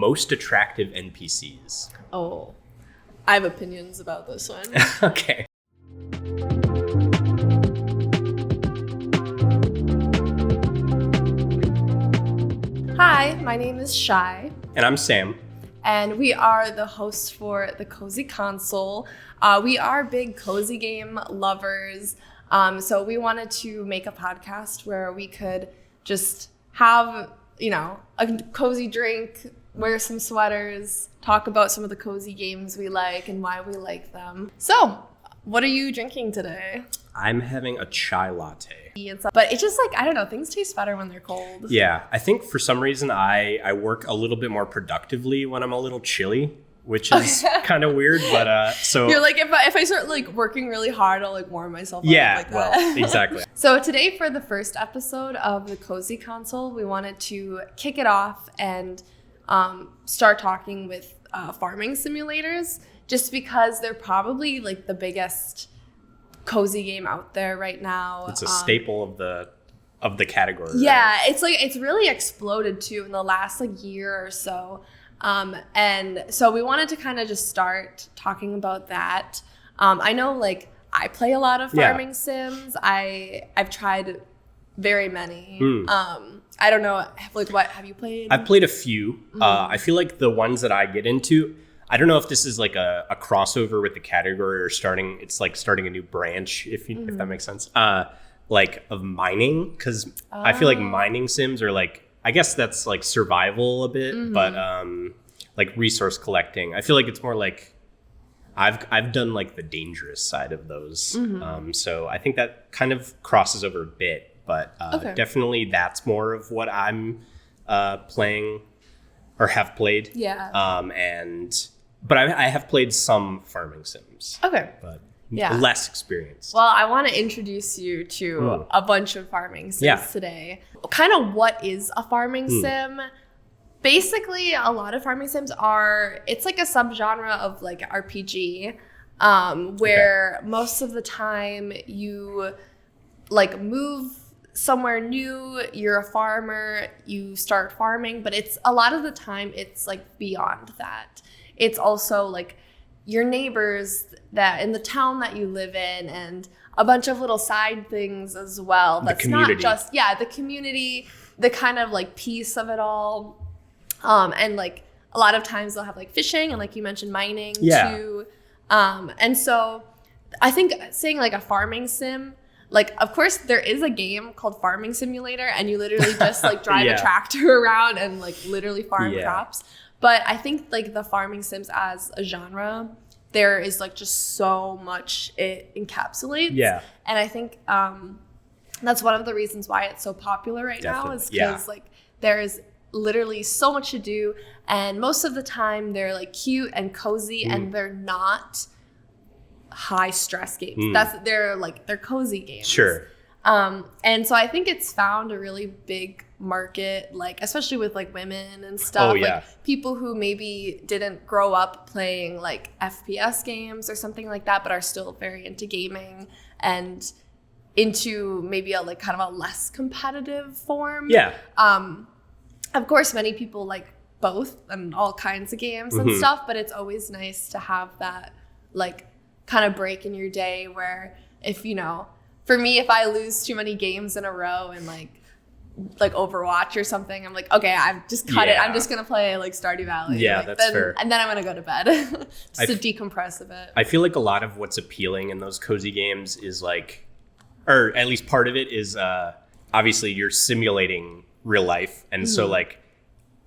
most attractive NPCs? Oh, I have opinions about this one. Okay. Hi, my name is Chy. And I'm Sam. And we are the hosts for the Cozy Console. We are big cozy game lovers. So we wanted to make a podcast where we could just have, a cozy drink, wear some sweaters, talk about some of the cozy games we like and why we like them. So, what are you drinking today? I'm having a chai latte. But it's just I don't know, things taste better when they're cold. Yeah, I think for some reason I work a little bit more productively when I'm a little chilly, which is kind of weird, but so... You're like, if I start working really hard, I'll warm myself up like that. Well, exactly. So today for the first episode of the Cozy Console, we wanted to kick it off and start talking with farming simulators, just because they're probably the biggest cozy game out there right now. It's a staple of the category. Yeah, right? it's really exploded too in the last year or so. And so we wanted to kind of just start talking about that. I know I play a lot of farming sims. I've tried very many. I don't know, what have you played? I've played a few. Mm-hmm. I feel like the ones that I get into, I don't know if this is a crossover with the category or starting a new branch, if that makes sense. Of mining, because I feel like mining sims are I guess that's survival a bit, mm-hmm. but resource collecting. I feel like it's more I've done the dangerous side of those. Mm-hmm. So I think that kind of crosses over a bit, but definitely that's more of what I'm playing or have played. Yeah. But I have played some farming sims. Okay. But yeah. less experienced. Well, I want to introduce you to a bunch of farming sims today. Kind of what is a farming sim? Basically, a lot of farming sims it's a subgenre of RPG, where most of the time you move somewhere new, you're a farmer, you start farming, but it's a lot of the time it's beyond that. It's also your neighbors that in the town that you live in, and a bunch of little side things as well. That's not just the community, the kind of peace of it all. And a lot of times they'll have fishing and you mentioned mining too. And so I think saying a farming sim, of course there is a game called Farming Simulator, and you literally just drive a tractor around and literally farm crops. But I think the farming sims as a genre, there is just so much it encapsulates. Yeah. And I think that's one of the reasons why it's so popular right now, is because there is literally so much to do, and most of the time they're cute and cozy, and they're not high stress games. They're cozy games. Sure. And so I think it's found a really big market, especially with women and stuff. People who maybe didn't grow up playing FPS games or something like that, but are still very into gaming and into maybe a kind of a less competitive form. Yeah. Of course, many people like both and all kinds of games and stuff, but it's always nice to have that kind of break in your day where for me, if I lose too many games in a row and like Overwatch or something, I'm okay, I've just cut it. I'm just gonna play Stardew Valley. Yeah, that's fair. And then I'm gonna go to bed just to decompress a bit. I feel a lot of what's appealing in those cozy games is or at least part of it is obviously you're simulating real life, and so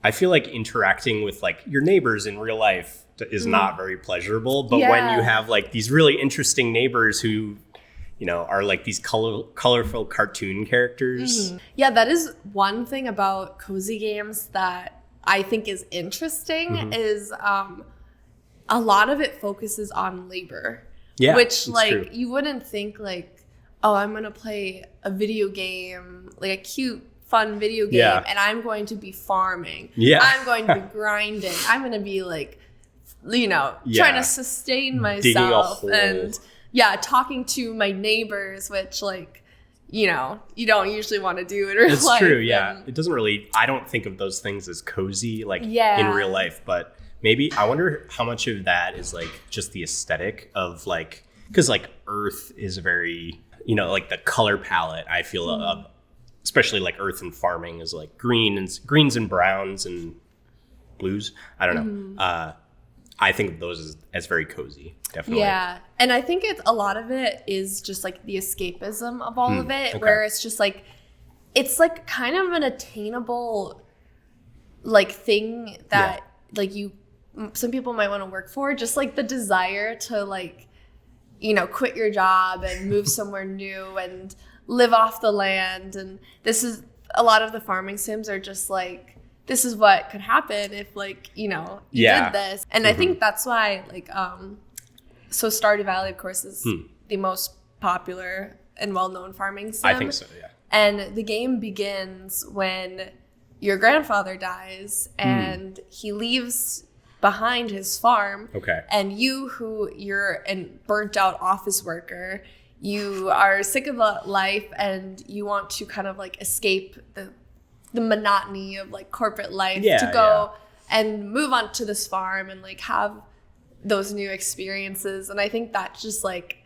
I feel interacting with your neighbors in real life is not very pleasurable. But when you have these really interesting neighbors who are these colorful cartoon characters. Mm-hmm. Yeah, that is one thing about cozy games that I think is interesting, is a lot of it focuses on labor. Yeah, which true. You wouldn't think oh, I'm going to play a video game, a cute, fun video game, and I'm going to be farming. Yeah. I'm going to be grinding. I'm going to be trying to sustain myself and talking to my neighbors, which you don't usually want to do in real life. It's true, yeah. It doesn't really, I don't think of those things as cozy, like in real life, but maybe, I wonder how much of that is like just the aesthetic of like, because like Earth is very, like the color palette, I feel, of, especially like Earth and farming is like greens and browns and blues. I don't know. I think of those as very cozy, definitely. Yeah. And I think a lot of it is just like the escapism of all of it, where it's just like, it's like kind of an attainable like thing that like some people might want to work for, just like the desire to like, quit your job and move somewhere new and live off the land. And this is a lot of the farming sims are just like, this is what could happen if like, you did this. And I think that's why like, so Stardew Valley, of course, is the most popular and well-known farming sim. I think so, yeah. And the game begins when your grandfather dies and he leaves behind his farm. Okay. And you're a burnt out office worker, you are sick of that life and you want to kind of like escape the monotony of like corporate life to go and move on to this farm and like have those new experiences. And I think that's just like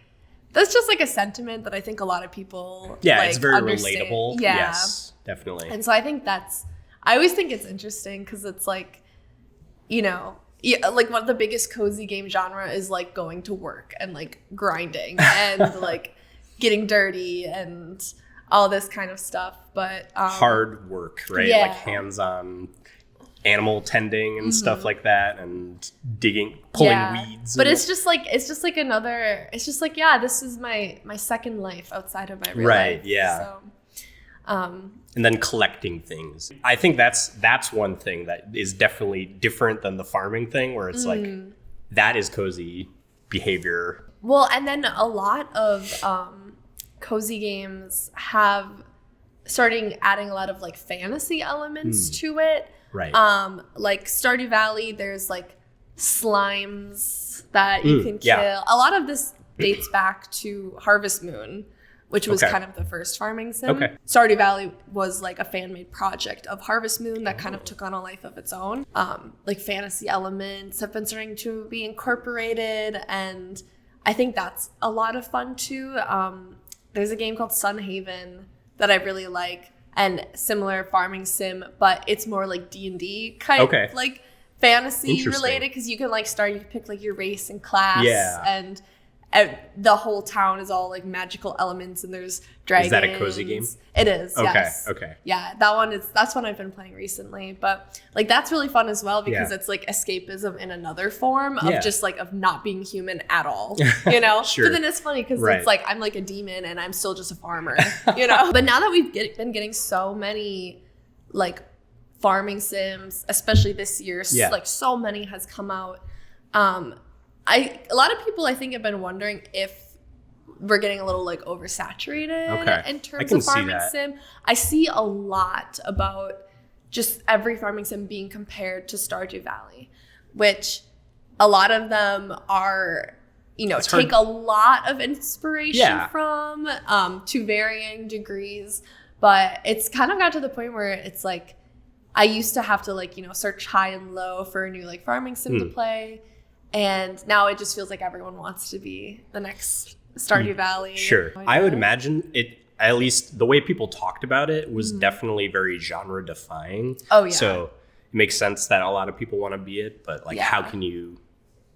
a sentiment that I think a lot of people it's very understand. Relatable. Yeah. Yes, definitely. And so I think I always think it's interesting because it's like, like one of the biggest cozy game genre is like going to work and like grinding and like getting dirty and all this kind of stuff, but hard work, right? Like hands-on animal tending and stuff like that, and pulling weeds. But it's just like this is my second life outside of my real life. Right. Yeah. So, and then collecting things. I think that's one thing that is definitely different than the farming thing, where it's like that is cozy behavior. Well, and then a lot of cozy games have starting adding a lot of like fantasy elements to it. Right. Like Stardew Valley, there's like slimes that you can kill. Yeah. A lot of this dates back to Harvest Moon, which was kind of the first farming sim. Okay. Stardew Valley was like a fan-made project of Harvest Moon that kind of took on a life of its own. Like fantasy elements have been starting to be incorporated, and I think that's a lot of fun too. There's a game called Sun Haven that I really like, and similar farming sim, but it's more like D&D kind of like fantasy related, because you can pick like your race and class, and the whole town is all like magical elements, and there's dragons. Is that a cozy game? It is. Yes. Okay. Yeah, that's one I've been playing recently, but like that's really fun as well, because it's like escapism in another form of just like of not being human at all, Sure. But then it's funny because it's like I'm like a demon and I'm still just a farmer, But now that we've been getting so many like farming sims, especially this year, like so many has come out. A lot of people I think have been wondering if we're getting a little like oversaturated in terms of farming sim. I see a lot about just every farming sim being compared to Stardew Valley, which a lot of them are, take a lot of inspiration from to varying degrees. But it's kind of got to the point where it's like I used to have to like, search high and low for a new like farming sim to play. And now it just feels like everyone wants to be the next Stardew Valley. Sure. I would imagine it, at least the way people talked about it, was definitely very genre defying. Oh, yeah. So it makes sense that a lot of people want to be it, but like, how can you,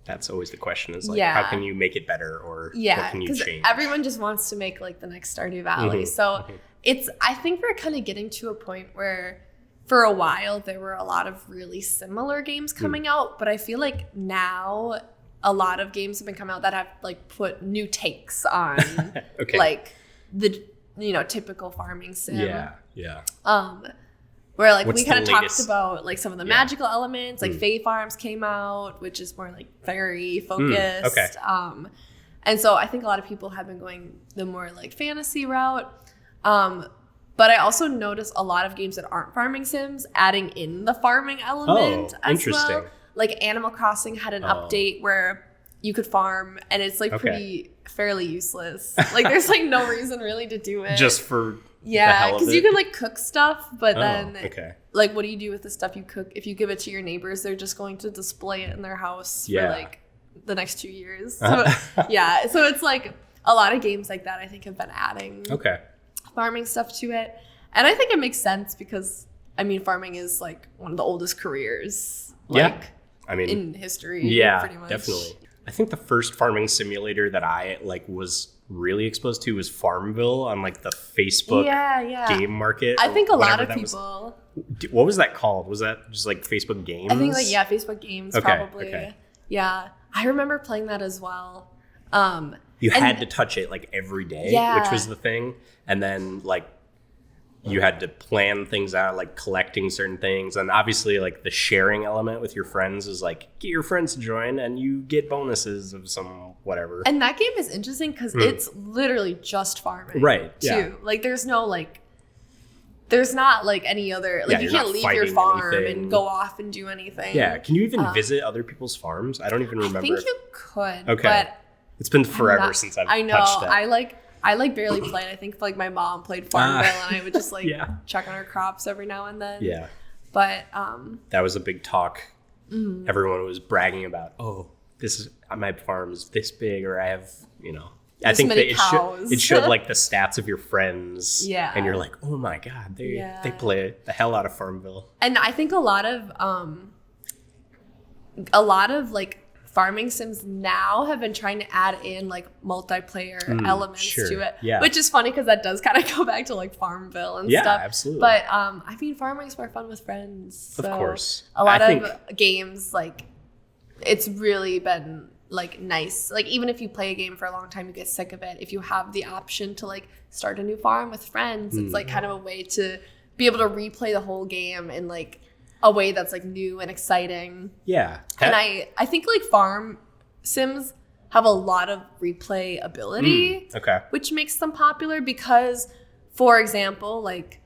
that's always the question, is like, how can you make it better, or what can you change? Everyone just wants to make like the next Stardew Valley. So I think we're kind of getting to a point where for a while, there were a lot of really similar games coming out, but I feel like now a lot of games have been coming out that have like put new takes on like the typical farming sim. Yeah. Where like we kind of talked about like some of the magical elements, like Fae Farms came out, which is more like fairy focused. And so I think a lot of people have been going the more like fantasy route. But I also notice a lot of games that aren't farming sims adding in the farming element as well. Like Animal Crossing had an update where you could farm, and it's like fairly useless. Like there's like no reason really to do it. Just for yeah, because you can like cook stuff, but then like what do you do with the stuff you cook? If you give it to your neighbors, they're just going to display it in their house for like the next 2 years. So yeah, so it's like a lot of games like that I think have been adding farming stuff to it, and I think it makes sense because I mean farming is like one of the oldest careers in history. Yeah, pretty much. Definitely. I think the first farming simulator that I like was really exposed to was Farmville on like the Facebook game market. I think a lot of people. What was that called? Was that just like Facebook Games? I think like Facebook Games probably. Okay. Yeah, I remember playing that as well. You had to touch it like every day, which was the thing, and then like you had to plan things out, like collecting certain things. And obviously like the sharing element with your friends is like, get your friends to join and you get bonuses of some whatever. And that game is interesting because it's literally just farming. Right. Too. Yeah. Like there's no like, there's not like any other, like you can't leave your farm and go off and do anything. Yeah. Can you even visit other people's farms? I don't even remember. I think you could. Okay. But it's been forever since I've touched that. I like barely played. I think like my mom played Farmville and I would just like check on her crops every now and then. Yeah. But that was a big talk. Everyone was bragging about, this is my farm is this big, or I have, I think that it showed like the stats of your friends. Yeah. And you're like, oh my God, they play the hell out of Farmville. And I think a lot of like farming sims now have been trying to add in like multiplayer elements to it, which is funny because that does kind of go back to like Farmville and stuff. Yeah, absolutely. But I mean, farming's more fun with friends. So of course, a lot of games like it's really been like nice. Like even if you play a game for a long time, you get sick of it. If you have the option to like start a new farm with friends, it's like kind of a way to be able to replay the whole game in like a way that's like new and exciting. Yeah. And I think like farm sims have a lot of replay ability, which makes them popular because, for example, like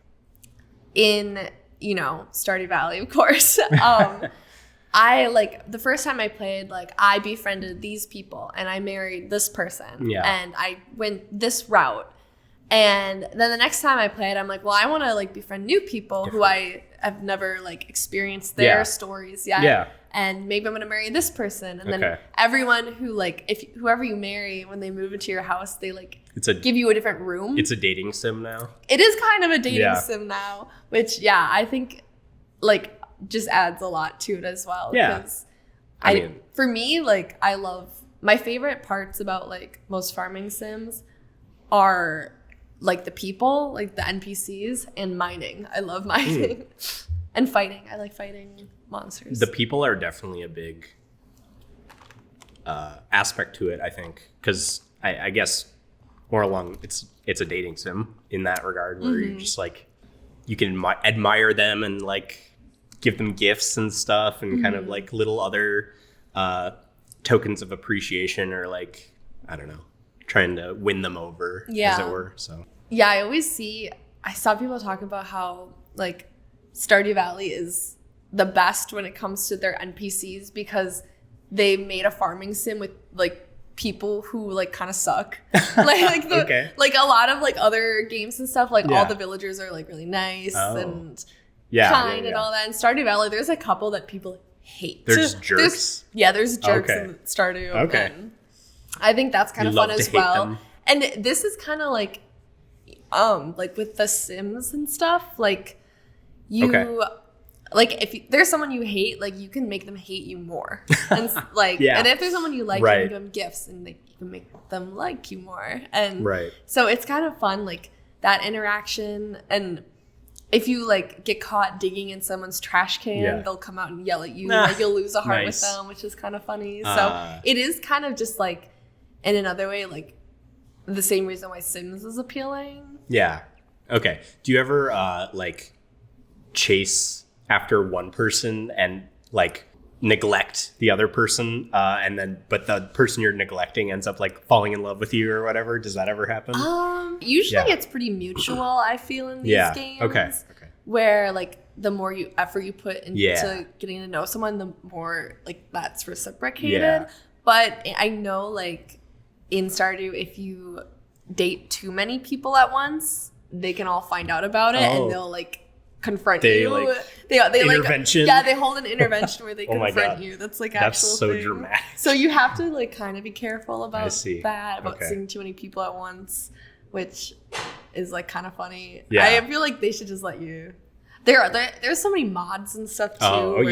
in, Stardew Valley, of course, I like the first time I played, like I befriended these people and I married this person and I went this route. And then the next time I played, I'm like, well, I want to like befriend new people who I have never like experienced their stories yet. Yeah. And maybe I'm going to marry this person. And then everyone who like, whoever you marry, when they move into your house, they like give you a different room. It's a dating sim now. It is kind of a dating sim now, which I think like just adds a lot to it as well. Yeah. For me, like I love, my favorite parts about like most farming sims are like the people, like the NPCs, and mining. I love mining. And fighting. I like fighting monsters. The people are definitely a big aspect to it, I think, because I guess more along it's a dating sim in that regard, where you're just like you can admire them and like give them gifts and stuff, and kind of like little other tokens of appreciation, or like I don't know, trying to win them over, as it were. So I saw people talk about how like Stardew Valley is the best when it comes to their NPCs because they made a farming sim with like people who like kind of suck. like a lot of like other games and stuff, like all the villagers are like really nice and kind and all that. In Stardew Valley, there's a couple that people hate. There's jerks. There's jerks in Stardew. Okay. And I think that's kind of fun as well. Them. And this is kind of like with the Sims and stuff, like you like if there's someone you hate, like you can make them hate you more. And like and if there's someone you like, you can give them gifts and like you can make them like you more. And so it's kind of fun, like that interaction. And if you like get caught digging in someone's trash can, they'll come out and yell at you. Like you'll lose a heart with them, which is kind of funny. So it is kind of just like in another way, like the same reason why Sims is appealing. Yeah. Okay. Do you ever like chase after one person and like neglect the other person, and then but the person you're neglecting ends up like falling in love with you or whatever? Does that ever happen? Usually it's pretty mutual, I feel, in these games. Okay. Where like the more effort you put into getting to know someone, the more like that's reciprocated. But I know, like, in Stardew, if you date too many people at once, they can all find out about it and they'll, like, confront you. They intervention. Like, they hold an intervention where they confront you. That's like actual That's so thing. dramatic. So you have to like kind of be careful about that, about Okay. seeing too many people at once, which is like kind of funny. Yeah. I feel like they should just let you. There's so many mods and stuff too.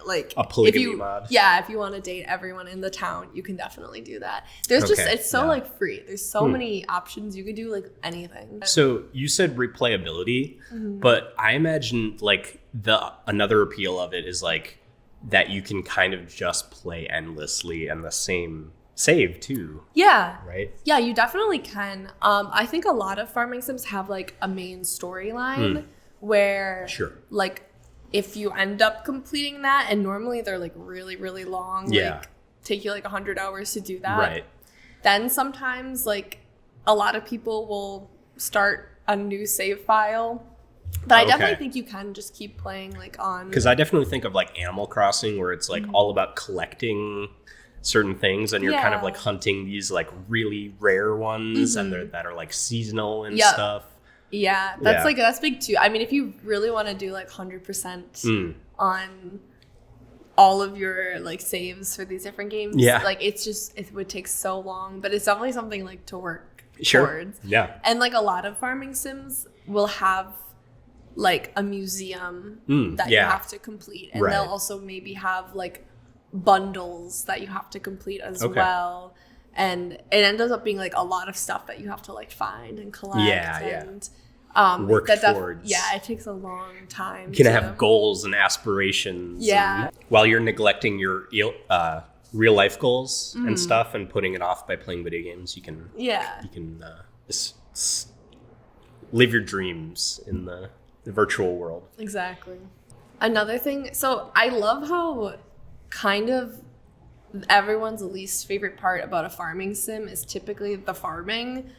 Like a polygamy mod. Yeah, if you want to date everyone in the town, you can definitely do that. There's just it's so like free. There's so many options. You could do like anything. So you said replayability, but I imagine like another appeal of it is like that you can kind of just play endlessly and the same save too. Yeah. Right? Yeah, you definitely can. I think a lot of farming sims have like a main storyline where like if you end up completing that, and normally they're like really, really long, like take you like 100 hours to do that. Right. Then sometimes like a lot of people will start a new save file. But I definitely think you can just keep playing like on. Because I definitely think of like Animal Crossing, where it's like all about collecting certain things, and you're kind of like hunting these like really rare ones, and that are like seasonal and stuff. Yeah, that's big too. I mean, if you really want to do like 100% on all of your like saves for these different games, like it would take so long, but it's definitely something like to work towards. Yeah. And like a lot of farming sims will have like a museum that you have to complete, and they'll also maybe have like bundles that you have to complete as well. And it ends up being like a lot of stuff that you have to like find and collect and work towards. It takes a long time. You can have goals and aspirations. Yeah. While you're neglecting your real life goals and stuff and putting it off by playing video games, you can live your dreams in the virtual world. Exactly. Another thing, so I love how kind of everyone's least favorite part about a farming sim is typically the farming.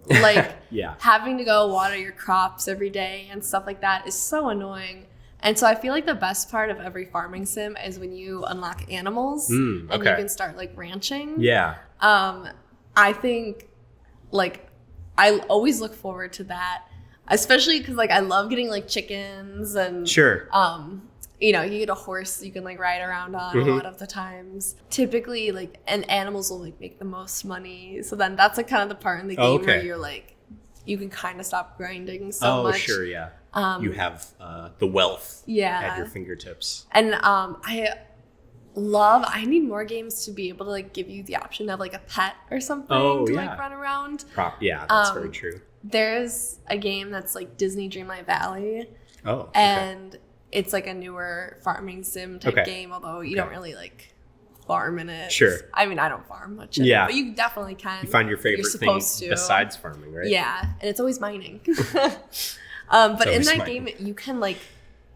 Like having to go water your crops every day and stuff like that is so annoying. And so I feel like the best part of every farming sim is when you unlock animals and you can start like ranching. Yeah. I think like I always look forward to that, especially because like I love getting like chickens and you know, you get a horse you can like ride around on a lot of the times. Typically, like, and animals will like make the most money. So then that's like kind of the part in the game where you're like, you can kind of stop grinding so much. You have the wealth at your fingertips. And I need more games to be able to like give you the option of like a pet or something to like run around. That's very true. There's a game that's like Disney Dreamlight Valley. And it's like a newer farming sim type game, although you don't really like farm in it. I mean, I don't farm much in it, but you definitely can. You find your favorite thing besides farming, right? Yeah, and it's always mining. But in that game, you can like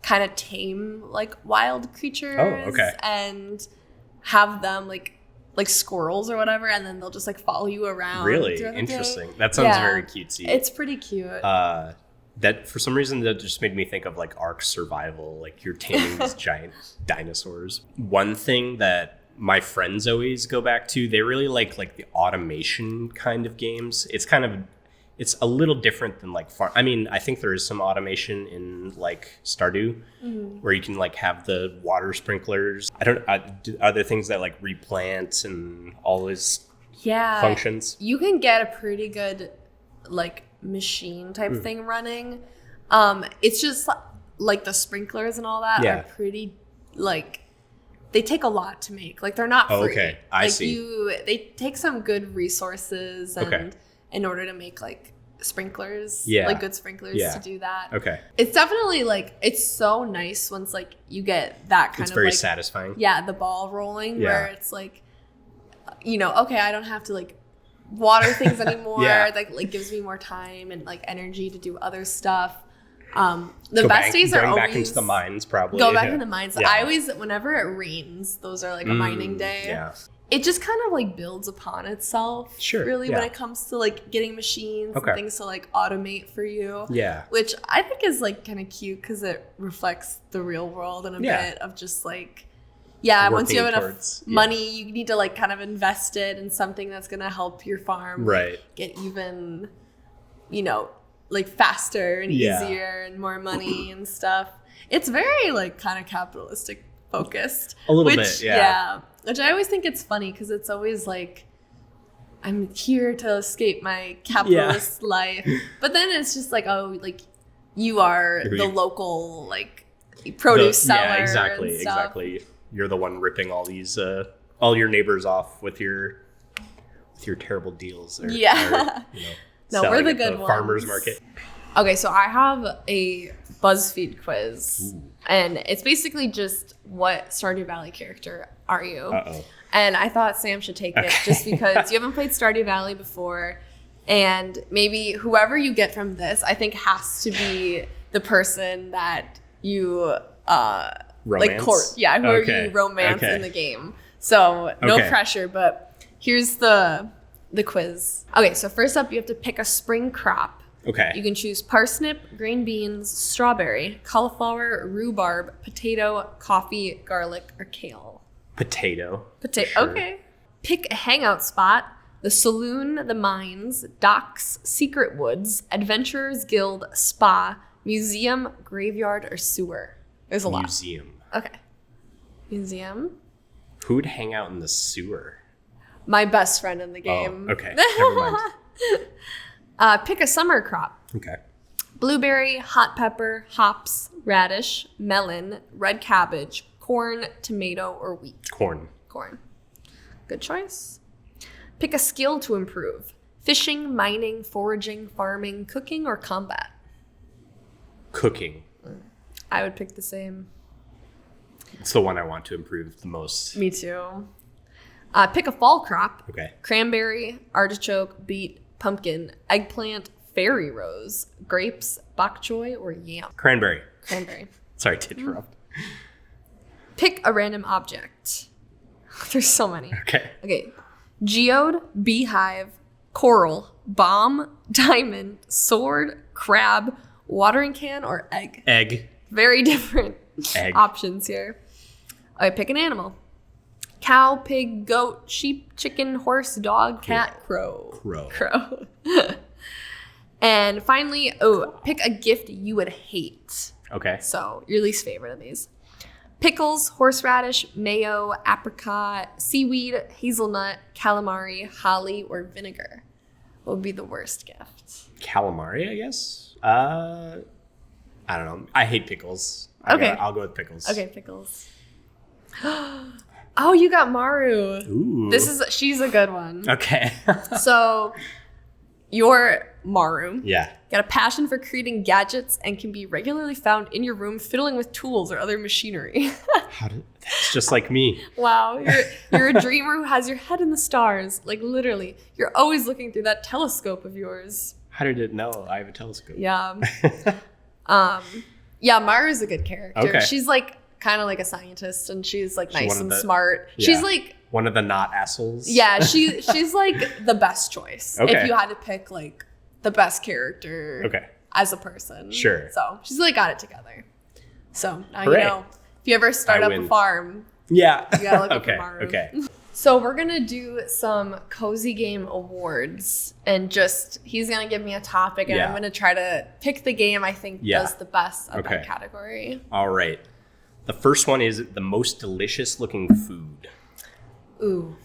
kind of tame like wild creatures and have them like squirrels or whatever, and then they'll just like follow you around. Really interesting. That sounds very cutesy. It's pretty cute. That for some reason that just made me think of like Ark Survival, like you're taming these giant dinosaurs. One thing that my friends always go back to, they really like the automation kind of games. It's a little different than like farm. I mean, I think there is some automation in like Stardew where you can like have the water sprinklers. Are there things that like replant and all those functions? You can get a pretty good like machine type thing running. It's just like the sprinklers and all that are pretty like they take a lot to make. Like they're not free. I see. They take some good resources and in order to make like sprinklers, like good sprinklers to do that. It's definitely like it's so nice once like you get that kind of very like satisfying. The ball rolling where it's like, you know, I don't have to like water things anymore. That like gives me more time and like energy to do other stuff. The best days are always back into the mines, probably. Go back into the mines. I always, whenever it rains, those are like a mining day. It just kind of like builds upon itself. Really, when it comes to like getting machines and things to like automate for you. Which I think is like kind of cute because it reflects the real world in a bit of just like, Yeah, once you have enough towards, money, you need to like kind of invest it in something that's going to help your farm get even, you know, like faster and easier and more money and stuff. It's very like kind of capitalistic focused. A little bit, yeah. Which I always think it's funny because it's always like, I'm here to escape my capitalist life. But then it's just like, oh, like you are the local like produce seller. Yeah, exactly. You're the one ripping all these all your neighbors off with your terrible deals. Or, no, we're the good ones. Farmers market. Okay, so I have a Buzzfeed quiz. Ooh. And it's basically just what Stardew Valley character are you? Uh-oh. And I thought Sam should take it just because you haven't played Stardew Valley before. And maybe whoever you get from this, I think has to be the person that you like court. Yeah, who you romance in the game. So no pressure, but here's the quiz. Okay, so first up you have to pick a spring crop. Okay. You can choose parsnip, green beans, strawberry, cauliflower, rhubarb, potato, coffee, garlic, or kale. Potato. Sure. Okay. Pick a hangout spot. The Saloon, the Mines, Docks, Secret Woods, Adventurers Guild, Spa, Museum, Graveyard, or Sewer. There's a lot. Museum. Okay. Museum. Who would hang out in the sewer? My best friend in the game. Oh, okay. Never mind. Pick a summer crop. Okay. Blueberry, hot pepper, hops, radish, melon, red cabbage, corn, tomato, or wheat. Corn. Good choice. Pick a skill to improve. Fishing, mining, foraging, farming, cooking, or combat. Cooking. I would pick the same. It's the one I want to improve the most. Me too. Pick a fall crop. Okay. Cranberry, artichoke, beet, pumpkin, eggplant, fairy rose, grapes, bok choy, or yam. Cranberry. Sorry to interrupt. Pick a random object. There's so many. Okay. Geode, beehive, coral, bomb, diamond, sword, crab, watering can, or egg. Egg. Very different options here. Okay, pick an animal. Cow, pig, goat, sheep, chicken, horse, dog, cat, crow. And finally, pick a gift you would hate. Okay. So your least favorite of these. Pickles, horseradish, mayo, apricot, seaweed, hazelnut, calamari, holly, or vinegar. What would be the worst gift? Calamari, I guess. I don't know. I hate pickles. I'll go with pickles. Okay, pickles. Oh, you got Maru. Ooh. She's a good one. Okay. So, you're Maru. Yeah. Got a passion for creating gadgets and can be regularly found in your room fiddling with tools or other machinery. That's just like me. Wow. You're a dreamer who has your head in the stars. Like literally. You're always looking through that telescope of yours. How did it know I have a telescope? Yeah. Yeah, Maru's a good character. Okay. She's like kind of like a scientist and she's like nice and smart. Yeah. She's like one of the not assholes. Yeah, she's like the best choice. Okay. If you had to pick like the best character as a person. Sure. So she's really got it together. So now Hooray. you know. If you ever start up a farm, you gotta look up for Maru. Okay. So we're gonna do some cozy game awards, and he's gonna give me a topic, and I'm gonna try to pick the game I think does the best at that category. All right. The first one is the most delicious looking food. Ooh.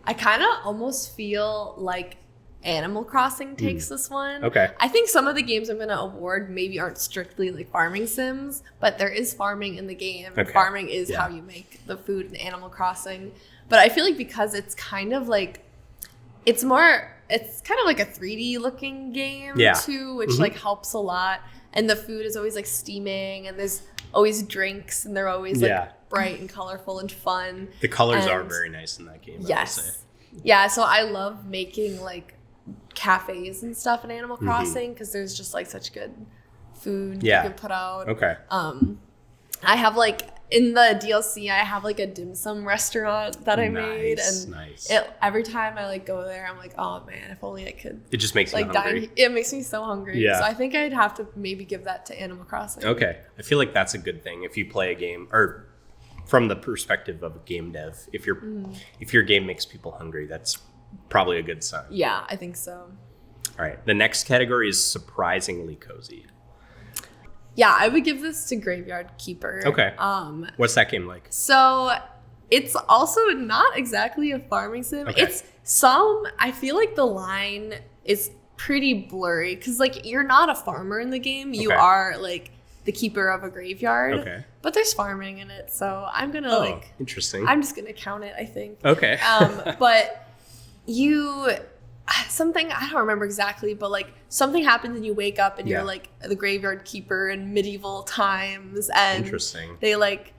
I kind of almost feel like Animal Crossing takes this one. Okay. I think some of the games I'm going to award maybe aren't strictly like farming sims, but there is farming in the game. Okay. Farming is how you make the food in Animal Crossing. But I feel like because it's kind of like, it's kind of like a 3D looking game too, which like helps a lot. And the food is always like steaming, and there's always drinks, and they're always like bright and colorful and fun. The colors are very nice in that game. Yes. Yeah, so I love making like cafes and stuff in Animal Crossing because there's just like such good food you can put out. Okay. I have like in the DLC I have like a dim sum restaurant that I made, and every time I like go there I'm like, oh man, if only I could. It just makes like me hungry. It makes me so hungry. Yeah. So I think I'd have to maybe give that to Animal Crossing. Okay. I feel like that's a good thing if you play a game or from the perspective of a game dev, if your game makes people hungry, that's probably a good sign. Yeah, I think so. All right. The next category is surprisingly cozy. Yeah, I would give this to Graveyard Keeper. Okay. What's that game like? So it's also not exactly a farming sim. Okay. I feel like the line is pretty blurry because like you're not a farmer in the game. You are like the keeper of a graveyard. Okay. But there's farming in it, so I'm gonna interesting. I'm just gonna count it, I think. Okay. But something I don't remember exactly, but like something happens and you wake up and you're like the graveyard keeper in medieval times, and interesting. They like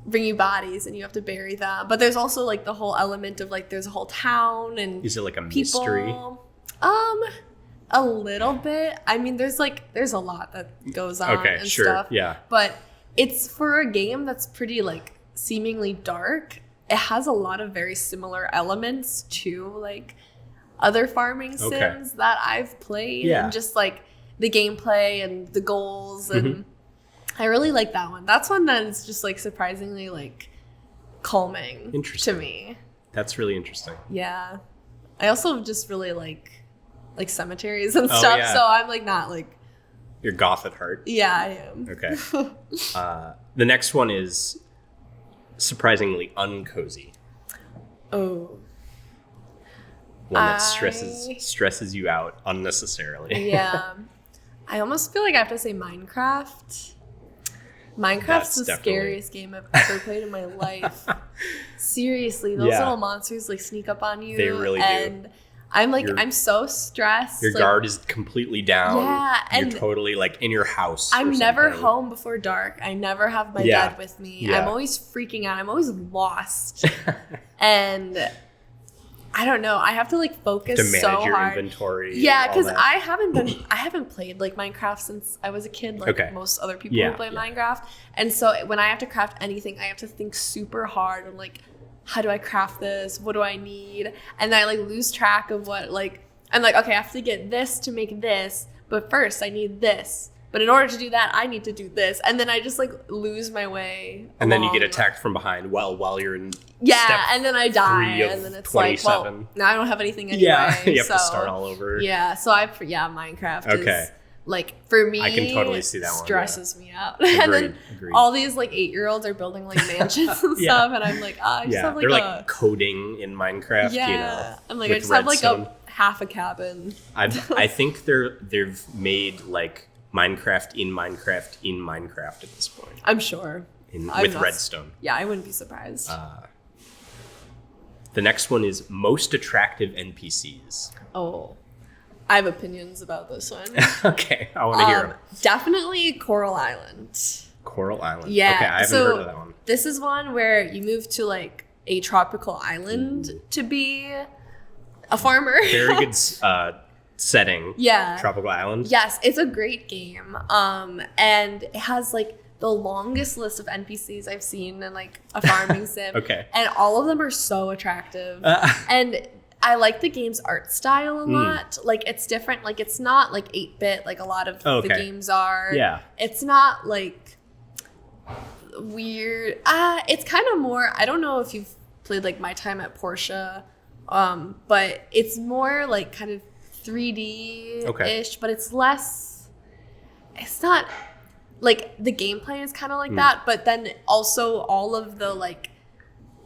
bring you bodies and you have to bury them. But there's also like the whole element of like there's a whole town and is it like a people. Mystery? A little bit. I mean, there's a lot that goes on and stuff. Yeah. But it's for a game that's pretty like seemingly dark. It has a lot of very similar elements to like other farming sims that I've played, and just like the gameplay and the goals, and I really like that one. That's one that is just like surprisingly like calming to me. That's really interesting. Yeah. I also just really like cemeteries and stuff, so I'm like not like you're goth at heart. Yeah, I am. Okay. The next one is surprisingly uncozy. Oh. One that stresses you out unnecessarily. Yeah. I almost feel like I have to say Minecraft. Minecraft's the scariest game I've ever played in my life. Seriously, those little monsters like sneak up on you. They really do. I'm like, I'm so stressed. Your guard is completely down. Yeah. And you're totally like in your house. I'm never home before dark. I never have my bed with me. Yeah. I'm always freaking out. I'm always lost. And I don't know. I have to like focus to manage so your hard. Inventory. Yeah, because I haven't played like Minecraft since I was a kid, like most other people who play Minecraft. And so when I have to craft anything, I have to think super hard and like, how do I craft this? What do I need? And then I like lose track of what like I'm like, okay, I have to get this to make this, but first I need this. But in order to do that, I need to do this. And then I just like lose my way. And then you get attacked from behind while you're in and then I die. And then it's 27. Like, well, now I don't have anything anyway. Yeah, you have to start all over. Yeah, so Minecraft is like, for me, I can totally see that stresses me out. Agreed, and then all these like 8-year-olds are building like mansions and stuff. And I'm like, I just have like they're like coding in Minecraft, you know. I'm like, I just have like a half a cabin. I think they've made like Minecraft in Minecraft at this point. I'm sure. With redstone. Yeah, I wouldn't be surprised. The next one is most attractive NPCs. Oh, I have opinions about this one. Okay, I want to hear them. Definitely Coral Island. Coral Island. Yeah. Okay, I haven't heard of that one. This is one where you move to like a tropical island to be a farmer. Very good setting. Yeah. Tropical Island. Yes, it's a great game. And it has like the longest list of NPCs I've seen in like a farming sim. Okay. And all of them are so attractive. And I like the game's art style a lot. Like it's different. Like it's not like 8-bit like a lot of the games are. Yeah. It's not like weird. It's kind of more, I don't know if you've played like My Time at Portia, but it's more like kind of 3D-ish, but it's not like the gameplay is kind of like that, but then also all of the like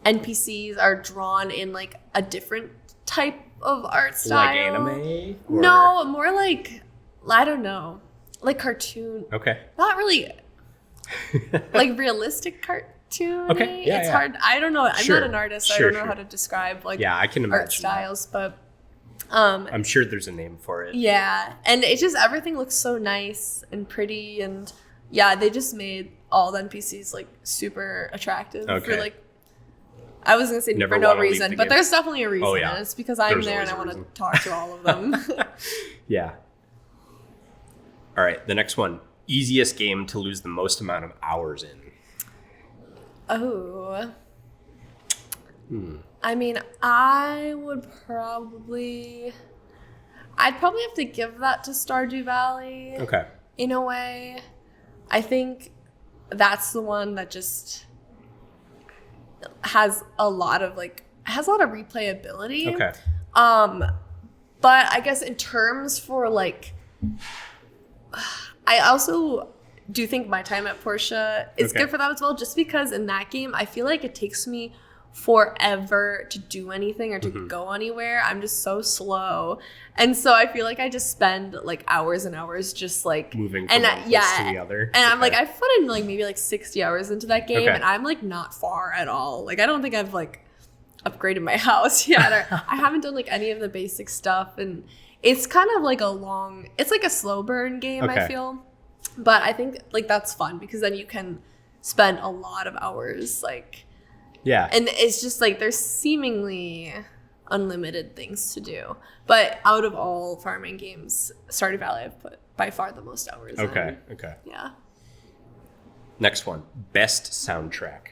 NPCs are drawn in like a different type of art style. Like anime? Or? No, more like, I don't know, like cartoon. Okay. Not really like realistic cartoon. Okay. Yeah, it's hard. I don't know. I'm not an artist, so I don't know how to describe like I can imagine art styles, but I'm sure there's a name for it. Yeah. And it just, everything looks so nice and pretty, and they just made all the NPCs like super attractive for like, I was gonna say for no reason, but there's definitely a reason. Oh, yeah. And it's because I'm there and I want to talk to all of them. Yeah. All right, the next one. Easiest game to lose the most amount of hours in. Oh. I mean, I'd probably have to give that to Stardew Valley. Okay. In a way. I think that's the one that just has a lot of replayability. Okay. But I guess in terms for like, I also do think my time at Portia is good for that as well, just because in that game I feel like it takes me forever to do anything or to go anywhere. I'm just so slow, and so I feel like I just spend like hours and hours just like moving from one place to the other. And I'm like, I've put in like maybe like 60 hours into that game, and I'm like not far at all. Like I don't think I've like upgraded my house yet, or I haven't done like any of the basic stuff, and it's kind of like it's like a slow burn game, I feel. But I think like that's fun because then you can spend a lot of hours like. Yeah. And it's just like there's seemingly unlimited things to do. But out of all farming games, Stardew Valley I've put by far the most hours in. Okay. Yeah. Next one. Best soundtrack.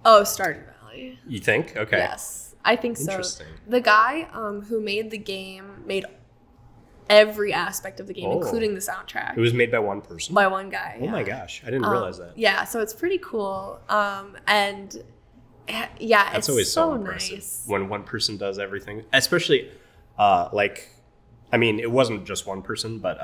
Oh, Stardew Valley. You think? Okay. Yes. I think so. Interesting. The guy who made the game made every aspect of the game, including the soundtrack. It was made by one person? By one guy. Oh my gosh. I didn't realize that. Yeah, so it's pretty cool. And that's always so impressive nice when one person does everything. Especially like, I mean, it wasn't just one person, but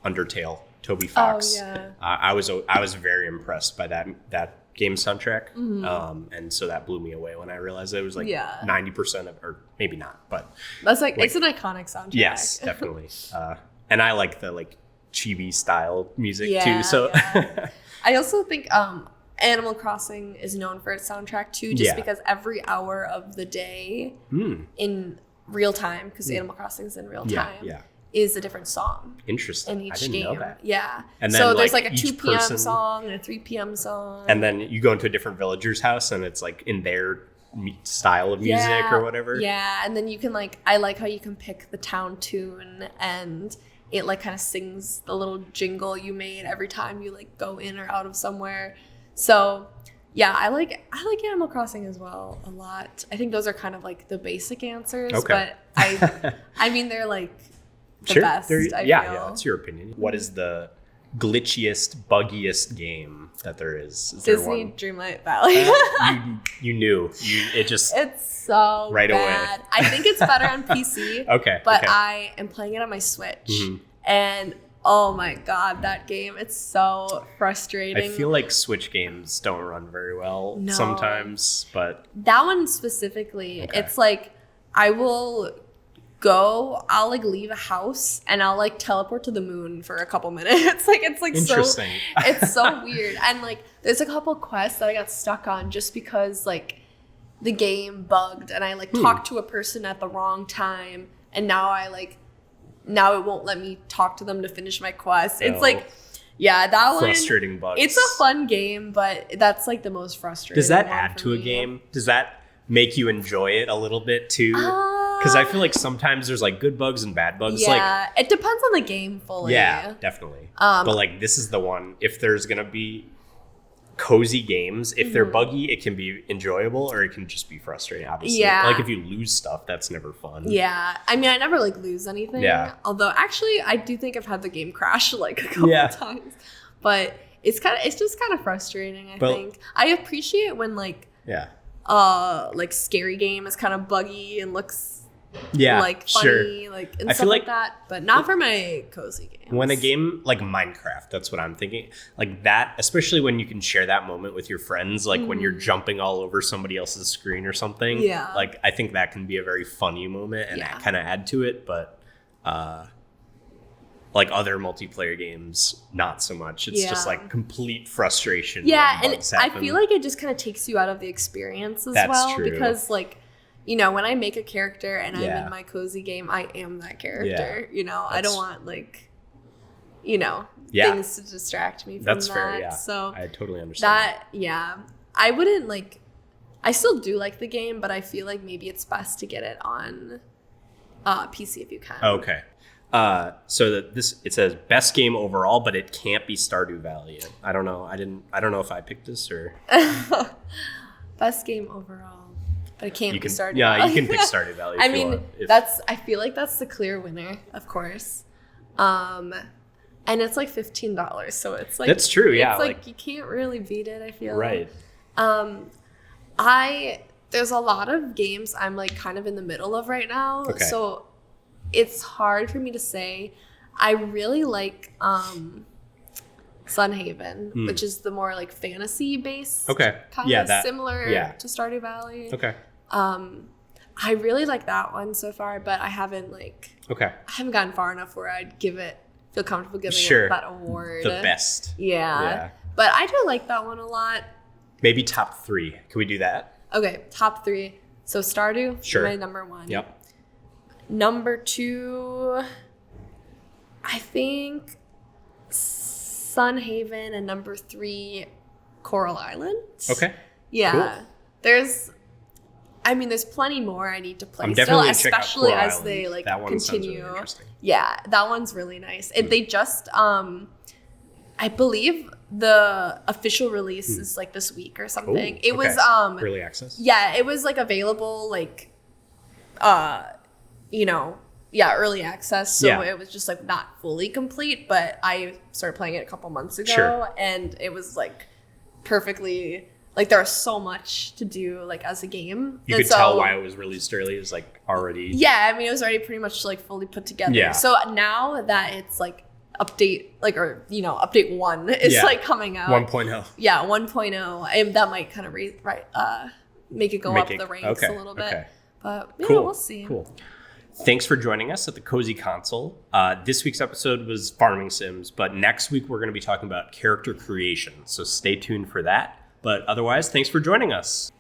Undertale, Toby Fox. Oh, yeah. I was very impressed by that game soundtrack. And so that blew me away when I realized it was like 90% of, or maybe not, but that's like it's an iconic soundtrack. Yes, definitely. And I like the like chibi style music too. So I also think Animal Crossing is known for its soundtrack too, just because every hour of the day in real time, because Animal Crossing is in real time. Is a different song. Interesting. In each I didn't game. Know that. Yeah. And then, so there's like a each 2 p.m. person... song and a 3 p.m. song. And then you go into a different villager's house and it's like in their style of music or whatever. Yeah. And then you can like, I like how you can pick the town tune and it like kind of sings the little jingle you made every time you like go in or out of somewhere. So yeah, I like Animal Crossing as well a lot. I think those are kind of like the basic answers. Okay. But I mean, they're like, the best, I feel. That's your opinion. What is the glitchiest, buggiest game that there is? Disney Dreamlight Valley. You knew. It's so right bad. away. I think it's better on PC. But I am playing it on my Switch. And oh my God, that game, it's so frustrating. I feel like Switch games don't run very well sometimes, but... That one specifically, it's like, I'll like leave a house and I'll like teleport to the moon for a couple minutes. It's like interesting. It's so weird. And like there's a couple quests that I got stuck on just because like the game bugged and I like talked to a person at the wrong time and now it won't let me talk to them to finish my quest. It's like that one frustrating bugs. It's a fun game, but that's like the most frustrating. Does that add to a game? Does that make you enjoy it a little bit too? Because I feel like sometimes there's like good bugs and bad bugs. Yeah, it depends on the game fully. Yeah, definitely. But like this is the one, if there's going to be cozy games, if they're buggy, it can be enjoyable or it can just be frustrating, obviously. Yeah. Like if you lose stuff, that's never fun. Yeah. I mean, I never like lose anything. Yeah. Although actually, I do think I've had the game crash like a couple times. But it's just kind of frustrating, I think. I appreciate when like scary game is kind of buggy and looks like funny, like and stuff like that, but not for my cozy games. When a game like Minecraft, that's what I'm thinking, like that, especially when you can share that moment with your friends, like when you're jumping all over somebody else's screen or something. Yeah, like I think that can be a very funny moment and kind of add to it. But like other multiplayer games, not so much. It's just like complete frustration. Yeah, and I feel like it just kind of takes you out of the experience as well. True. Because like, you know, when I make a character and I'm in my cozy game, I am that character. You know, I don't want like, you know, things to distract me from that. That's fair, yeah. So I totally understand that. I wouldn't like, I still do like the game, but I feel like maybe it's best to get it on PC if you can. Okay. So it says best game overall, but it can't be Stardew Valley. I don't know. I don't know if I picked this or best game overall. But it can't be Stardew Valley. Yeah, you can pick Stardew Valley. I mean, I feel like that's the clear winner, of course. And it's like $15, so it's like that's true. Yeah, it's like you can't really beat it. I feel right. There's a lot of games I'm like kind of in the middle of right now. Okay. So it's hard for me to say. I really like Sunhaven, which is the more like fantasy based. Okay. Kind of similar to Stardew Valley. Okay. I really like that one so far, but I haven't gotten far enough where I'd feel comfortable giving it that award. The best. Yeah. But I do like that one a lot. Maybe top 3. Can we do that? Okay, top 3. So Stardew, my number 1. Yep. Number 2, I think Sunhaven, and number 3, Coral Island. Okay. Yeah. Cool. There's plenty more I need to play I'm still, definitely especially Coral as Island. they like that one continue. Sounds really interesting. Yeah, that one's really nice. And they just I believe the official release is like this week or something. Ooh, it was early access. Yeah, it was like available like early access. So it was just like not fully complete, but I started playing it a couple months ago and it was like perfectly like there was so much to do like as a game. You could tell why it was released early. It was like already it was already pretty much like fully put together. Yeah. So now that it's like update 1 is like coming out. 1.0. Yeah, 1.0. And that might kind of make it go up the ranks a little bit. Okay. But we'll see. Cool. Thanks for joining us at the Cozy Console. This week's episode was Farming Sims, but next week we're going to be talking about character creation. So stay tuned for that. But otherwise, thanks for joining us.